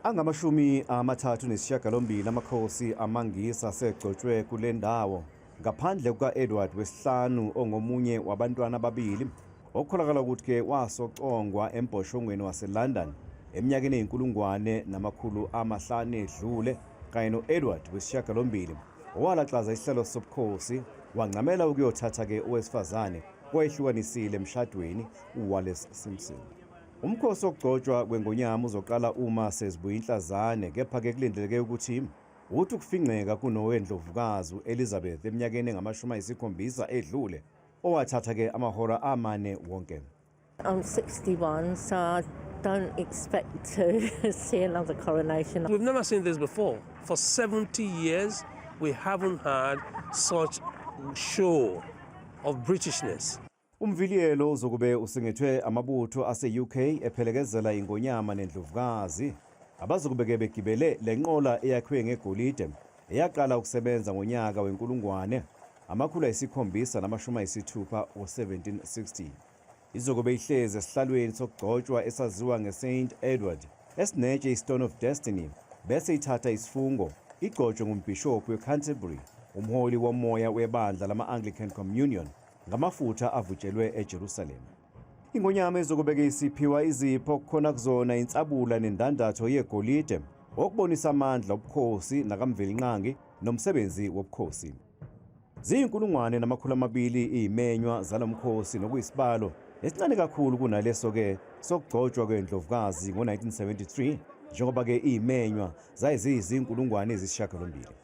Angamashumi amathathu nesishiyagalombili amakhosi amangisi asegcotshwe kule ndawo ngaphandle kuka-Edward wesihlanu ongomunye wabantwana ababili okukholakala ukuthi ke wasocongwa emboshongweni waseLondon eminyakeni eyinkulungwane namakhulu amahlanu edlule kanye no-Edward wesishiyagalombili owalaxaza isihlalo sobukhosi wancamela ukuyothatha ke owesifazane owayehlukanisile emshadweni uWallace Simpson. Umkhosi wokugcotshwa kwengonyama uzoqala uma sezibuya inhlazane kepha-ke kulindeleke ukuthi ukufingceka kunowendlovukazi Elizabeth eminyakeni engama-70 edlule owathatha-ke amahora amane wonke. I'm 61, so I don't expect to see another coronation. We've never seen this before. For 70 years, we haven't had such show of Britishness. Umgqibelo uzokube usengethwe amabutho ase-UK ephelekezela ingonyama nendlovukazi abazokube begibele lenqola eyakhiwe ngegolide eyaqala ukusebenza ngonyaka wenkulungwane amakhulu ayisikhombisa namashumi ayisithupha ngo-1760. Izokube ihlezi esihlalweni sokugcotshwa esaziwa nge-St Edward esinetshe i-Stone of Destiny bese ithatha isifungo igcotshwe ngumbhishophu weCanterbury umholi womoya webandla lama-Anglican Communion ngamafutha avutshelwe eJerusalem. Ingonyama izokubeke isiphiwa izipho khona kuzona insabula nendandatho yegolide okubonisa amandla obukhosi nakamvelinqangi nomsebenzi wobukhosi. Ziyinkulungwane namakhulu amabili izimenywa zalomkhosi nokuyisibalo esincane kakhulu kunaleso ke sokugcotshwa kwendlovukazi ngo-1973 njengoba ke izimenywa zayizinkulungwane ezisishiyagalombili.